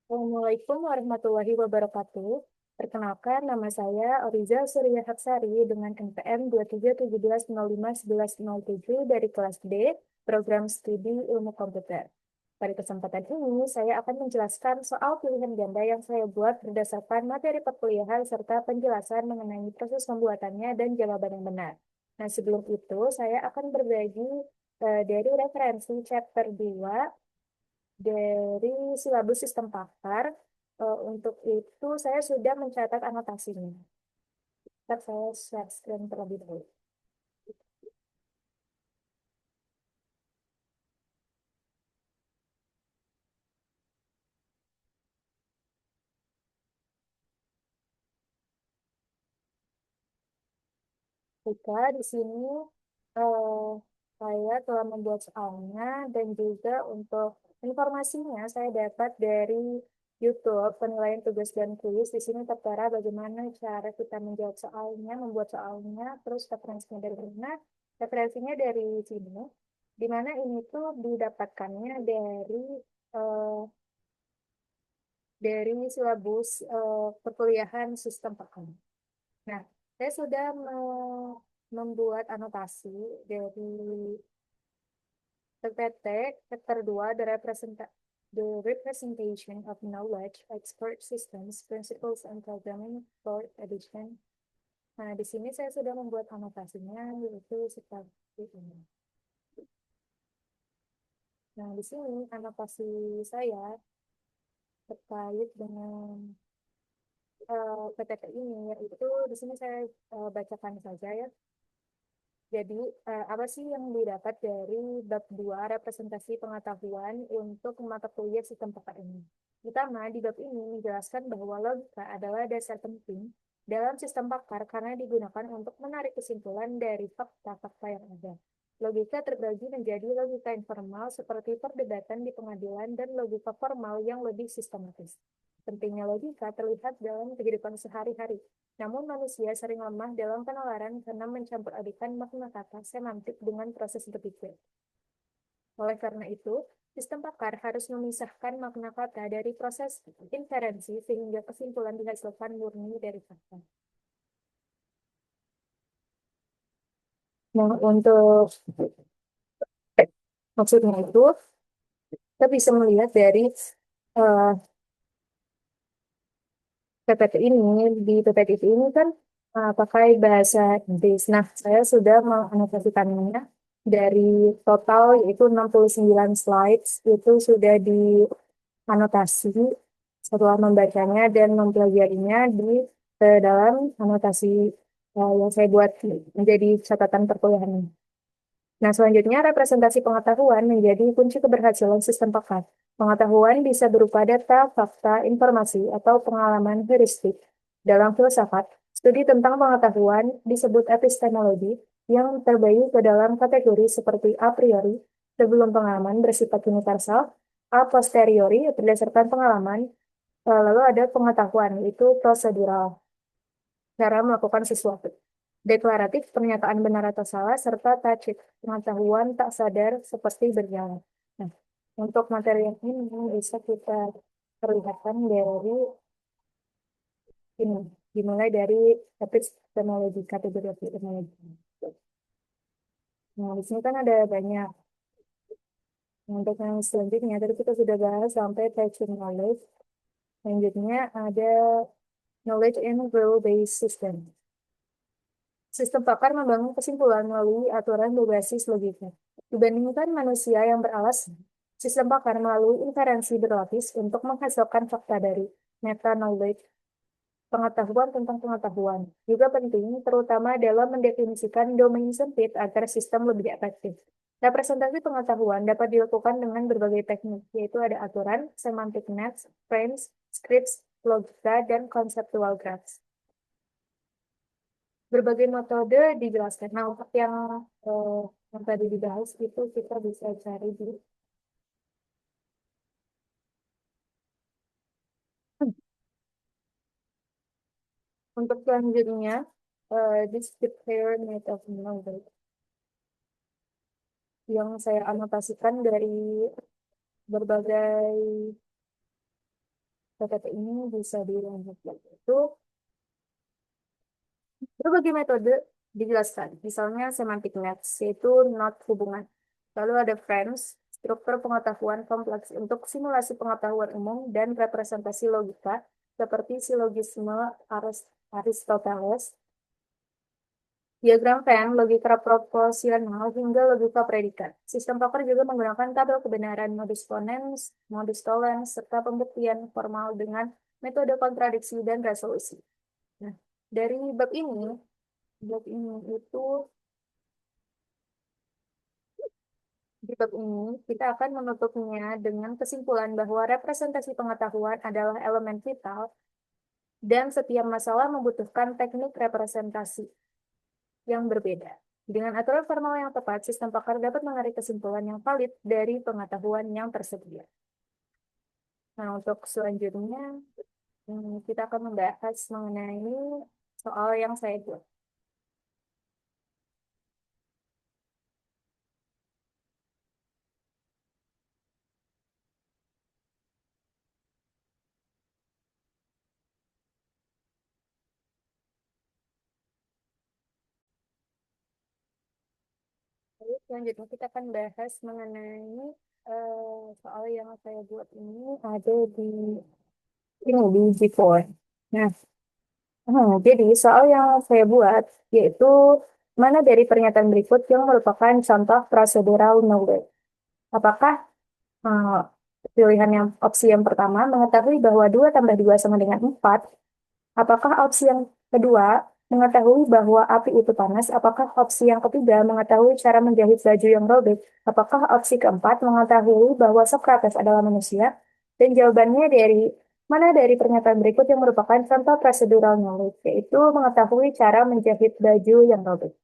Assalamualaikum warahmatullahi wabarakatuh. Perkenalkan, nama saya Oriza Surya Hapsari dengan NPM 2717051107 dari kelas D, Program Studi Ilmu Komputer. Pada kesempatan ini, saya akan menjelaskan soal pilihan ganda yang saya buat berdasarkan materi perkuliahan serta penjelasan mengenai proses pembuatannya dan jawaban yang benar. Nah, sebelum itu, saya akan berbagi dari referensi chapter 2 dari silabus sistem pakar. Untuk itu saya sudah mencatat anotasinya. Ntar saya share screen terlebih dahulu. Jika di sini eh, saya telah membuat soalnya dan juga untuk informasinya saya dapat dari YouTube penilaian tugas dan kuis. Di sini tertera bagaimana cara kita menjawab soalnya, membuat soalnya, terus referensinya dari mana? Referensinya dari sini, di mana ini tuh didapatkannya eh, dari silabus perkuliahan sistem pakem. Nah, saya sudah membuat anotasi dari PPT chapter 2, the representation of knowledge, expert systems, principles and programming for edition. Nah, di sini saya sudah membuat anotasinya yaitu seperti ini. Nah, di sini anotasi saya terkait dengan PTT ini, yaitu di sini saya bacakan saja ya. Jadi, apa sih yang didapat dari bab 2 representasi pengetahuan untuk mata kuliah sistem pakar ini? Pertama, di bab ini menjelaskan bahwa logika adalah dasar penting dalam sistem pakar karena digunakan untuk menarik kesimpulan dari fakta-fakta yang ada. Logika terbagi menjadi logika informal seperti perdebatan di pengadilan dan logika formal yang lebih sistematis. Pentingnya logika terlihat dalam kehidupan sehari-hari. Namun manusia sering lemah dalam penalaran karena mencampur adukan makna kata semantik dengan proses berpikir. Oleh karena itu, sistem pakar harus memisahkan makna kata dari proses inferensi sehingga kesimpulan dihasilkan murni dari fakta. Nah, untuk maksudnya itu, kita bisa melihat dari uh, PPT ini, di PPT ini kan pakai bahasa Inggris. Nah, saya sudah menganotasikannya dari total yaitu 69 slides, itu sudah dianotasi setelah membacanya dan mempelajarinya di dalam anotasi yang saya buat menjadi catatan perkuliahan. Nah, selanjutnya representasi pengetahuan menjadi kunci keberhasilan sistem pakar. Pengetahuan bisa berupa data, fakta, informasi, atau pengalaman heuristik. Dalam filsafat, studi tentang pengetahuan disebut epistemologi yang terbagi ke dalam kategori seperti a priori, sebelum pengalaman bersifat universal, a posteriori, berdasarkan pengalaman, lalu ada pengetahuan, itu prosedural, cara melakukan sesuatu. Deklaratif, pernyataan benar atau salah, serta tacit, pengetahuan tak sadar seperti berjalan. Nah, untuk materi yang ini bisa kita perlihatkan dari ini, dimulai dari epistemologi, kategori epistemologi. Nah, di sini kan ada banyak. Untuk yang selanjutnya, tadi kita sudah bahas sampai tacit knowledge. Selanjutnya ada knowledge in rule-based system. Sistem pakar membangun kesimpulan melalui aturan berbasis logika. Dibandingkan manusia yang beralas, sistem pakar melalui inferensi berlapis untuk menghasilkan fakta dari meta-knowledge, pengetahuan tentang pengetahuan. Juga penting, terutama dalam mendefinisikan domain sempit agar sistem lebih efektif. Representasi pengetahuan dapat dilakukan dengan berbagai teknik, yaitu ada aturan, semantic nets, frames, scripts, logika, dan conceptual graphs. Berbagai metode dijelaskan. Nah, untuk eh, yang tadi dibahas itu kita bisa cari di untuk selanjutnya this declare method of knowledge yang saya anotasikan dari berbagai PPT ini bisa dilanjutkan. Itu berbagai metode dijelaskan. Misalnya semantic nets, yaitu not hubungan. Lalu ada friends, struktur pengetahuan kompleks untuk simulasi pengetahuan umum dan representasi logika, seperti silogisme Aristoteles, diagram Venn, logika proporsional, hingga logika predikat. Sistem Poker juga menggunakan tabel kebenaran modus ponens, modus tollens, serta pembuktian formal dengan metode kontradiksi dan resolusi. Nah, dari bab ini itu di bab ini kita akan menutupnya dengan kesimpulan bahwa representasi pengetahuan adalah elemen vital dan setiap masalah membutuhkan teknik representasi yang berbeda. Dengan aturan formal yang tepat, sistem pakar dapat menarik kesimpulan yang valid dari pengetahuan yang tersedia. Nah, untuk selanjutnya, kita akan membahas mengenai soal yang saya buat. Lalu selanjutnya kita akan bahas mengenai soal yang saya buat ini ada di G4. Nah, jadi soal yang saya buat yaitu mana dari pernyataan berikut yang merupakan contoh prosedural knowledge? Apakah eh, pilihan yang opsi yang pertama mengetahui bahwa 2 tambah 2 sama dengan 4? Apakah opsi yang kedua mengetahui bahwa api itu panas? Apakah opsi yang ketiga mengetahui cara menjahit baju yang robek? Apakah opsi keempat mengetahui bahwa Socrates adalah manusia? Dan jawabannya mana dari pernyataan berikut yang merupakan contoh procedural knowledge, yaitu mengetahui cara menjahit baju yang robek.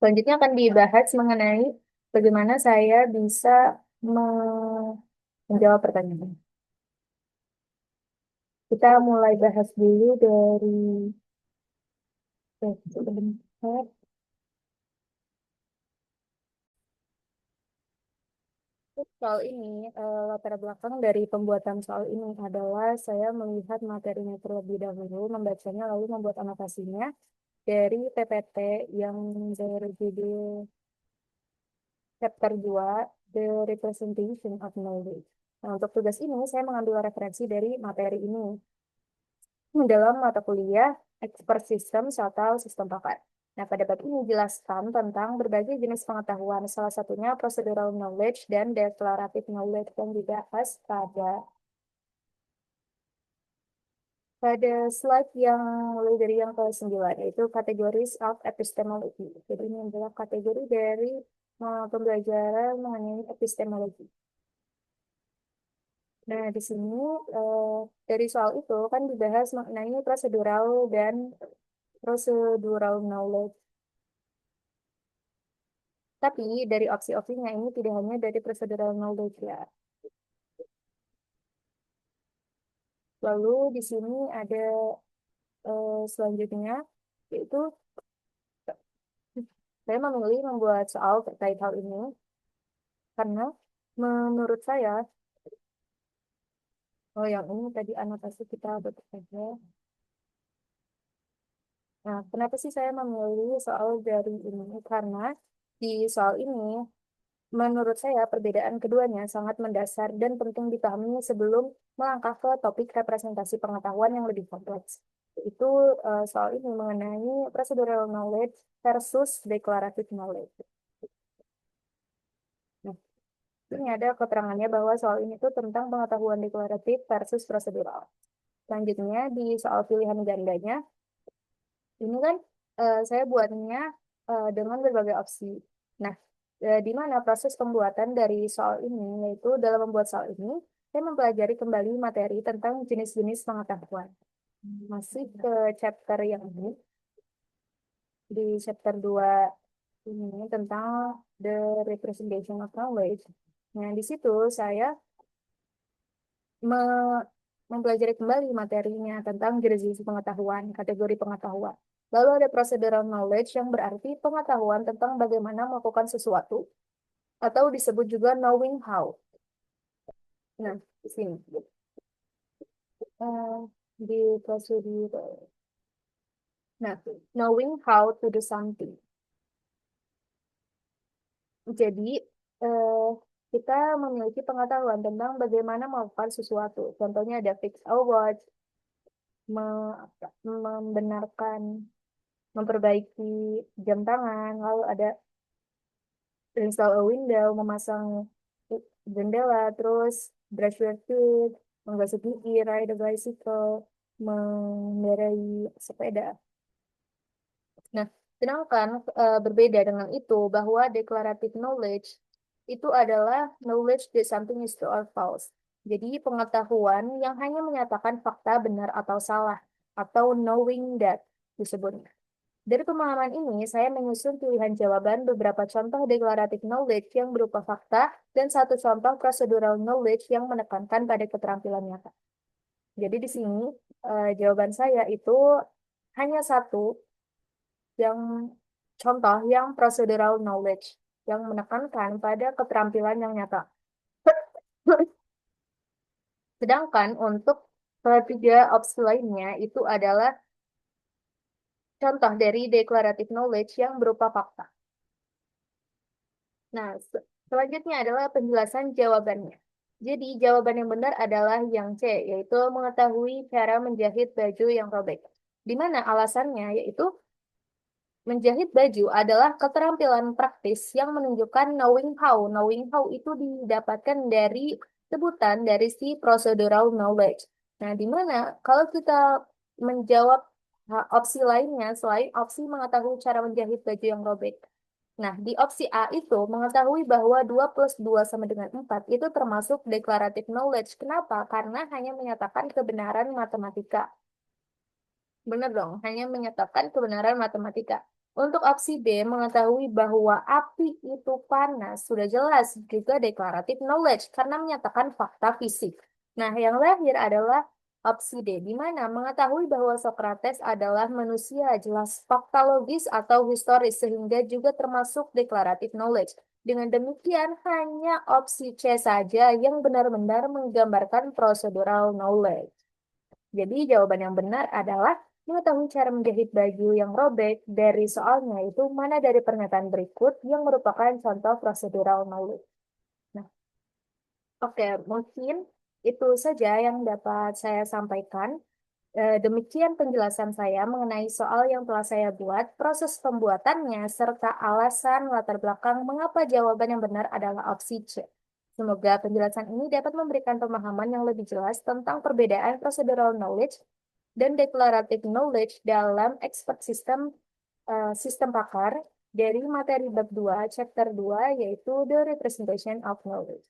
Selanjutnya akan dibahas mengenai bagaimana saya bisa menjawab pertanyaan. Kita mulai bahas dulu dari sebentar. Soal ini, latar belakang dari pembuatan soal ini adalah saya melihat materinya terlebih dahulu, membacanya lalu membuat anotasinya dari PPT yang berjudul Chapter 2, The Representation of Knowledge. Nah, untuk tugas ini, saya mengambil referensi dari materi ini dalam mata kuliah Expert Systems atau Sistem Pakar. Nah, pada bab ini jelaskan tentang berbagai jenis pengetahuan, salah satunya procedural knowledge dan declarative knowledge yang dibahas pada slide yang mulai dari yang ke-9, yaitu categories of epistemology. Jadi ini adalah kategori dari pembelajaran mengenai epistemologi. Nah, di sini eh, dari soal itu kan dibahas mengenai procedural knowledge. Tapi dari opsi-opsinya ini tidak hanya dari procedural knowledge ya. Lalu di sini ada selanjutnya, yaitu saya memilih membuat soal terkait hal ini karena menurut saya, oh yang ini tadi anotasi kita betul saja. Nah, kenapa sih saya memilih soal dari ini? Karena di soal ini menurut saya, perbedaan keduanya sangat mendasar dan penting dipahami sebelum melangkah ke topik representasi pengetahuan yang lebih kompleks. Itu soal ini mengenai procedural knowledge versus declarative knowledge. Nah, ini ada keterangannya bahwa soal ini tuh tentang pengetahuan deklaratif versus prosedural. Selanjutnya, di soal pilihan gandanya, ini kan saya buatnya dengan berbagai opsi. Nah, di mana proses pembuatan dari soal ini, yaitu dalam membuat soal ini, saya mempelajari kembali materi tentang jenis-jenis pengetahuan. Masih ke chapter yang ini, di chapter 2 ini tentang the representation of knowledge. Nah, di situ saya me- mempelajari kembali materinya tentang jenis-jenis pengetahuan, kategori pengetahuan. Lalu ada procedural knowledge yang berarti pengetahuan tentang bagaimana melakukan sesuatu atau disebut juga knowing how. Nah, di sini. eh, di prosedural. Nah, knowing how to do something. Jadi, eh, kita memiliki pengetahuan tentang bagaimana melakukan sesuatu. Contohnya ada fix a watch, membenarkan, memperbaiki jam tangan, lalu ada install a window, memasang jendela, terus brush your teeth, menggosok gigi, ride a bicycle, mengendarai sepeda. Nah, sedangkan berbeda dengan itu bahwa declarative knowledge itu adalah knowledge that something is true or false. Jadi pengetahuan yang hanya menyatakan fakta benar atau salah atau knowing that disebutnya. Dari pemahaman ini, saya menyusun pilihan jawaban beberapa contoh declarative knowledge yang berupa fakta dan satu contoh procedural knowledge yang menekankan pada keterampilan nyata. Jadi di sini jawaban saya itu hanya satu yang contoh yang procedural knowledge yang menekankan pada keterampilan yang nyata. Sedangkan untuk ketiga opsi lainnya itu adalah contoh dari declarative knowledge yang berupa fakta. Nah, selanjutnya adalah penjelasan jawabannya. Jadi, jawaban yang benar adalah yang C, yaitu mengetahui cara menjahit baju yang robek. Di mana alasannya yaitu menjahit baju adalah keterampilan praktis yang menunjukkan knowing how. Knowing how itu didapatkan dari sebutan dari si procedural knowledge. Nah, di mana kalau kita menjawab opsi lainnya selain opsi mengetahui cara menjahit baju yang robek. Nah, di opsi A itu mengetahui bahwa 2 plus 2 sama dengan 4 itu termasuk declarative knowledge. Kenapa? Karena hanya menyatakan kebenaran matematika. Benar dong, hanya menyatakan kebenaran matematika. Untuk opsi B, mengetahui bahwa api itu panas, sudah jelas juga declarative knowledge karena menyatakan fakta fisik. Nah, yang terakhir adalah opsi D, di mana mengetahui bahwa Socrates adalah manusia, jelas fakta logis atau historis, sehingga juga termasuk declarative knowledge. Dengan demikian, hanya opsi C saja yang benar-benar menggambarkan procedural knowledge. Jadi jawaban yang benar adalah mengetahui cara menjahit baju yang robek dari soalnya itu mana dari pernyataan berikut yang merupakan contoh procedural knowledge. Nah, oke, mungkin itu saja yang dapat saya sampaikan. Demikian penjelasan saya mengenai soal yang telah saya buat, proses pembuatannya, serta alasan latar belakang mengapa jawaban yang benar adalah opsi C. Semoga penjelasan ini dapat memberikan pemahaman yang lebih jelas tentang perbedaan procedural knowledge dan declarative knowledge dalam expert system sistem pakar dari materi bab 2 chapter 2 yaitu The Representation of Knowledge.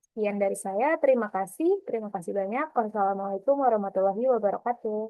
Sekian dari saya, terima kasih banyak. Wassalamualaikum warahmatullahi wabarakatuh.